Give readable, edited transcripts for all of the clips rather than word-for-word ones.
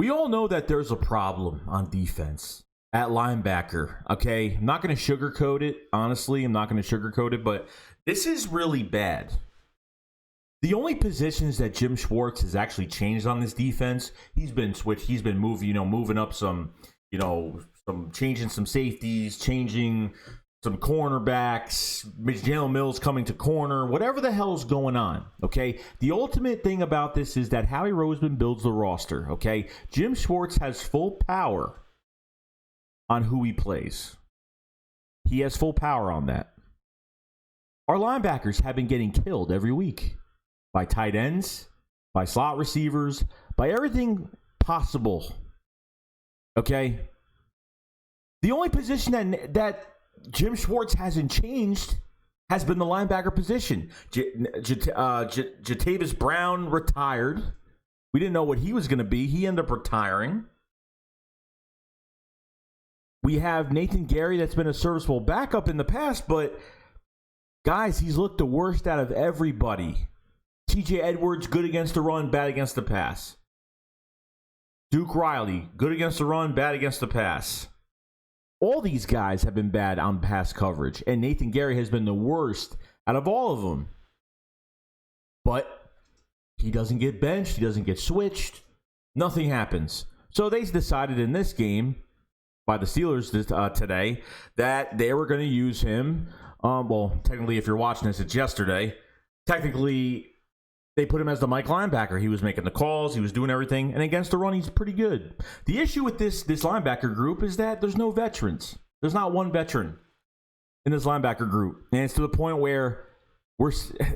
We all know that there's a problem on defense at linebacker, okay? I'm not going to sugarcoat it. Honestly, I'm not going to sugarcoat it, but this is really bad. The only positions that Jim Schwartz has actually changed on this defense, he's been moving up some, changing some safeties, changing some cornerbacks, Jalen Mills coming to corner, whatever the hell's going on, okay? The ultimate thing about this is that Howie Roseman builds the roster, okay? Jim Schwartz has full power on who he plays. He has full power on that. Our linebackers have been getting killed every week by tight ends, by slot receivers, by everything possible, okay? The only position that Jim Schwartz hasn't changed has been the linebacker position. Jatavis Brown retired. We didn't know what he was going to be. He ended up retiring. We have Nathan Gerry that's been a serviceable backup in the past, but guys, he's looked the worst out of everybody. TJ Edwards, good against the run, bad against the pass. Duke Riley, good against the run, bad against the pass. All these guys have been bad on pass coverage, and Nathan Gerry has been the worst out of all of them. But he doesn't get benched. He doesn't get switched. Nothing happens. So they decided in this game by the Steelers today that they were going to use him. Well, technically, if you're watching this, it's yesterday. Technically, they put him as the Mike linebacker. He was making the calls. He was doing everything. And against the run, he's pretty good. The issue with this linebacker group is that there's no veterans. There's not one veteran in this linebacker group. And it's to the point where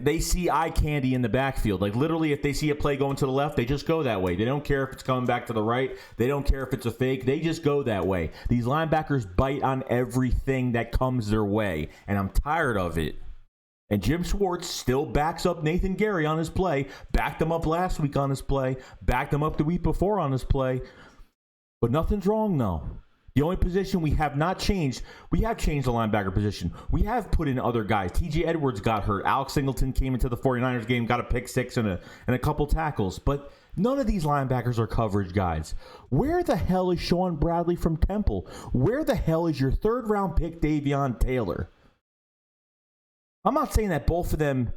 they see eye candy in the backfield. Like, literally, if they see a play going to the left, they just go that way. They don't care if it's coming back to the right. They don't care if it's a fake. They just go that way. These linebackers bite on everything that comes their way. And I'm tired of it. And Jim Schwartz still backs up Nathan Gerry on his play. Backed him up last week on his play. Backed him up the week before on his play. But nothing's wrong, though. The only position we have not changed, we have changed the linebacker position. We have put in other guys. TJ Edwards got hurt. Alex Singleton came into the 49ers game, got a pick six and a couple tackles. But none of these linebackers are coverage guys. Where the hell is Shaun Bradley from Temple? Where the hell is your third-round pick, Davion Taylor? I'm not saying that both of them.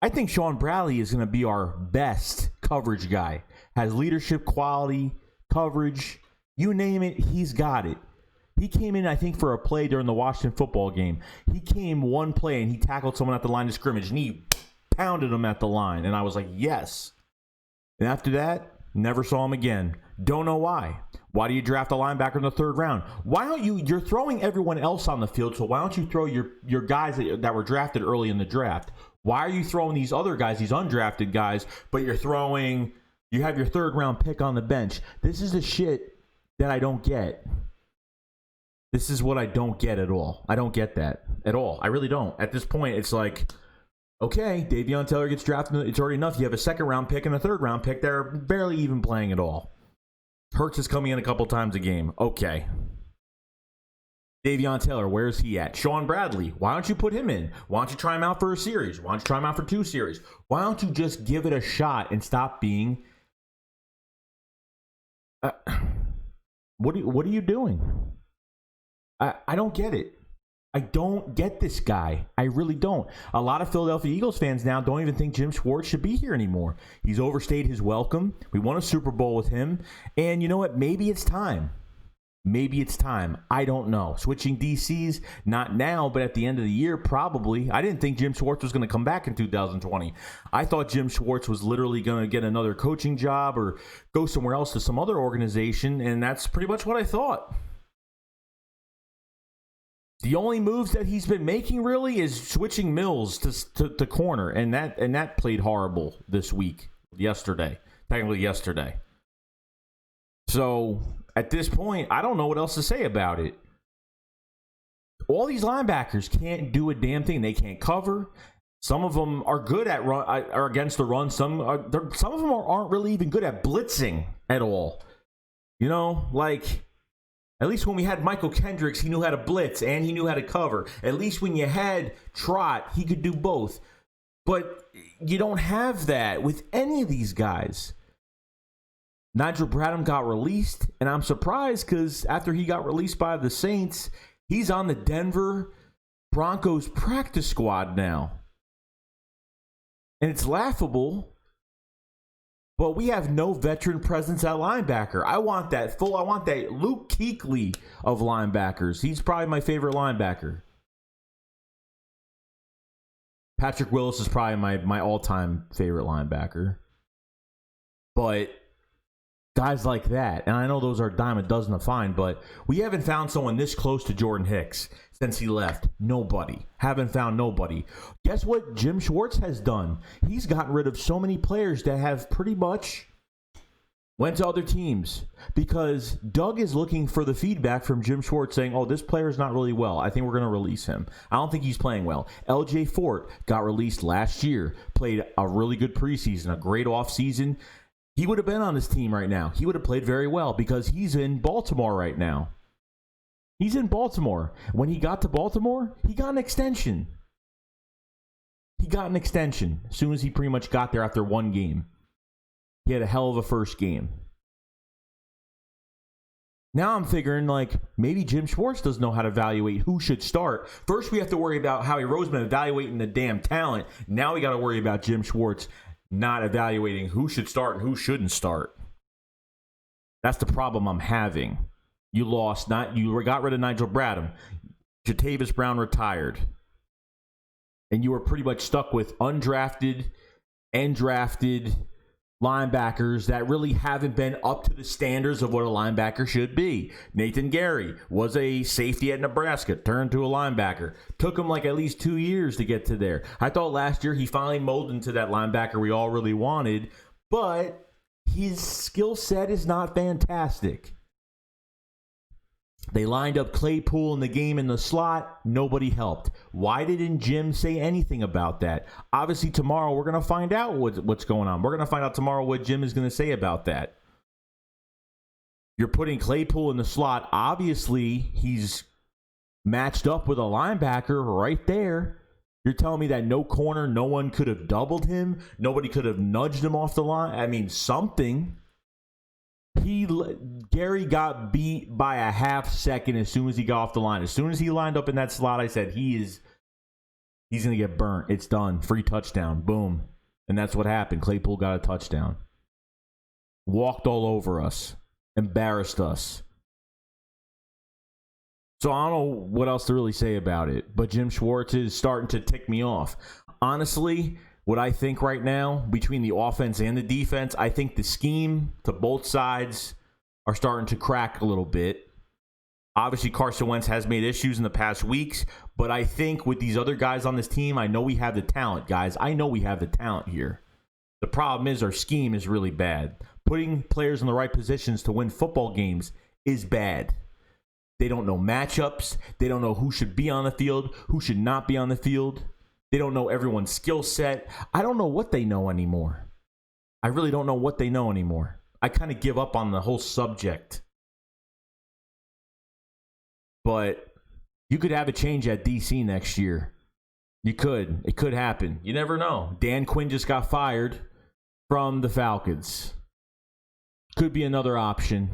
I think Shaun Bradley is going to be our best coverage guy. Has leadership quality, coverage, you name it, he's got it. He came in, I think, for a play during the Washington football game. He came one play and he tackled someone at the line of scrimmage and he pounded him at the line. And I was like, yes. And after that, never saw him again. Don't know why. Why do you draft a linebacker in the third round? Why don't you're throwing everyone else on the field, so why don't you throw your guys that were drafted early in the draft? Why are you throwing these other guys, these undrafted guys, but you have your third round pick on the bench? This is the shit that I don't get. This is what I don't get at all. I don't get that at all. I really don't. At this point, it's like, okay, Davion Taylor gets drafted. It's already enough. You have a second round pick and a third round pick. They're barely even playing at all. Hurts is coming in a couple times a game. Okay. Davion Taylor, where's he at? Shaun Bradley, why don't you put him in? Why don't you try him out for a series? Why don't you try him out for 2 series? Why don't you just give it a shot and stop being... What are you doing? I don't get it. I don't get this guy. I really don't. A lot of Philadelphia Eagles fans now don't even think Jim Schwartz should be here anymore. He's overstayed his welcome. We won a Super Bowl with him. And you know what? Maybe it's time. Maybe it's time. I don't know. Switching DCs, not now, but at the end of the year, probably. I didn't think Jim Schwartz was going to come back in 2020. I thought Jim Schwartz was literally going to get another coaching job or go somewhere else to some other organization, and that's pretty much what I thought. The only moves that he's been making really is switching Mills to corner, and that played horrible this week, technically yesterday. So at this point, I don't know what else to say about it. All these linebackers can't do a damn thing. They can't cover. Some of them are good at run, are against the run. Some of them aren't really even good at blitzing at all. You know, like... At least when we had Michael Kendricks, he knew how to blitz and he knew how to cover. At least when you had Trot, he could do both. But you don't have that with any of these guys. Nigel Bradham got released, and I'm surprised because after he got released by the Saints, he's on the Denver Broncos practice squad now. And it's laughable, but we have no veteran presence at linebacker. I want that Luke Kuechly of linebackers. He's probably my favorite linebacker. Patrick Willis is probably my all-time favorite linebacker. But guys like that, and I know those are a dime a dozen to find, but we haven't found someone this close to Jordan Hicks since he left. Nobody. Haven't found nobody. Guess what Jim Schwartz has done? He's gotten rid of so many players that have pretty much went to other teams because Doug is looking for the feedback from Jim Schwartz saying, oh, this player is not really well. I think we're going to release him. I don't think he's playing well. LJ Fort got released last year, played a really good preseason, a great offseason. He would have been on his team right now. He would have played very well because he's in Baltimore right now. He's in Baltimore. When he got to Baltimore, he got an extension. As soon as he pretty much got there after one game. He had a hell of a first game. Now I'm figuring, maybe Jim Schwartz doesn't know how to evaluate who should start. First, we have to worry about Howie Roseman evaluating the damn talent. Now we got to worry about Jim Schwartz not evaluating who should start and who shouldn't start. That's the problem I'm having. You got rid of Nigel Bradham. Jatavis Brown retired. And you were pretty much stuck with undrafted and drafted linebackers that really haven't been up to the standards of what a linebacker should be. Nathan Gerry was a safety at Nebraska, turned to a linebacker. Took him at least 2 years to get to there. I thought last year he finally molded into that linebacker we all really wanted, but his skill set is not fantastic. They lined up Claypool in the game in the slot. Nobody helped. Why didn't Jim say anything about that? Obviously, tomorrow we're going to find out what's going on. We're going to find out tomorrow what Jim is going to say about that. You're putting Claypool in the slot. Obviously, he's matched up with a linebacker right there. You're telling me that no corner, no one could have doubled him? Nobody could have nudged him off the line? I mean, something. Gerry got beat by a half second as soon as he got off the line. As soon as he lined up in that slot, I said, he's going to get burnt. It's done. Free touchdown. Boom. And that's what happened. Claypool got a touchdown. Walked all over us. Embarrassed us. So I don't know what else to really say about it. But Jim Schwartz is starting to tick me off. Honestly, what I think right now, between the offense and the defense, I think the scheme to both sides are starting to crack a little bit. Obviously, Carson Wentz has made issues in the past weeks, but I think with these other guys on this team, I know we have the talent, guys. I know we have the talent here. The problem is our scheme is really bad. Putting players in the right positions to win football games is bad. They don't know matchups. They don't know who should be on the field, who should not be on the field. They don't know everyone's skill set. I don't know what they know anymore. I really don't know what they know anymore. I kind of give up on the whole subject. But you could have a change at DC next year. You could. It could happen. You never know. Dan Quinn just got fired from the Falcons. Could be another option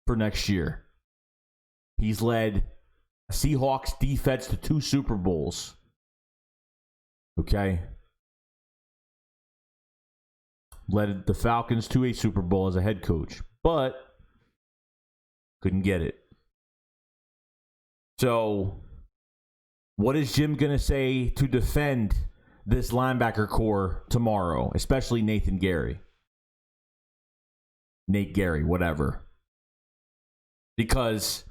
for next year. He's led Seahawks defense to 2 Super Bowls. Okay. Led the Falcons to a Super Bowl as a head coach, but couldn't get it. So, what is Jim going to say to defend this linebacker core tomorrow, especially Nathan Gerry? Nate Gerry, whatever. Because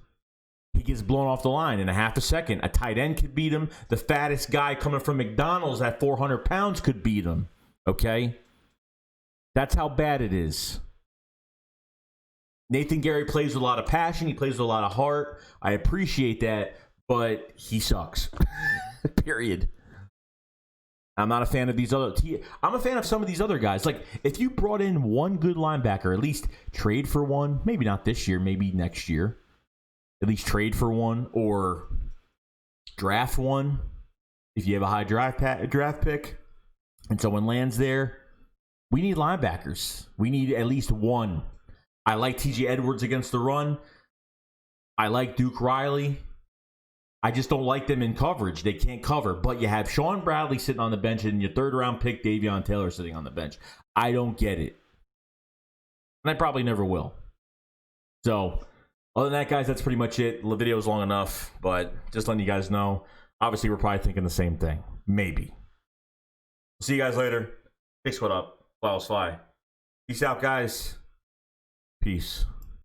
he gets blown off the line in a half a second. A tight end could beat him. The fattest guy coming from McDonald's at 400 pounds could beat him. Okay? That's how bad it is. Nathan Gerry plays with a lot of passion. He plays with a lot of heart. I appreciate that, but he sucks. Period. I'm not a fan of these other. I'm a fan of some of these other guys. If you brought in one good linebacker, at least trade for one. Maybe not this year, maybe next year. At least trade for one or draft one. If you have a high draft pick and someone lands there, We need linebackers. We need at least one. I like TJ Edwards against the run. I like Duke Riley. I just don't like them in coverage. They can't cover. But you have Shaun Bradley sitting on the bench and your third-round pick, Davion Taylor, sitting on the bench. I don't get it. And I probably never will. So, other than that, guys, that's pretty much it. The video's long enough, but just letting you guys know. Obviously, we're probably thinking the same thing. Maybe. See you guys later. Shake Squad up. Flowers fly. Peace out, guys. Peace.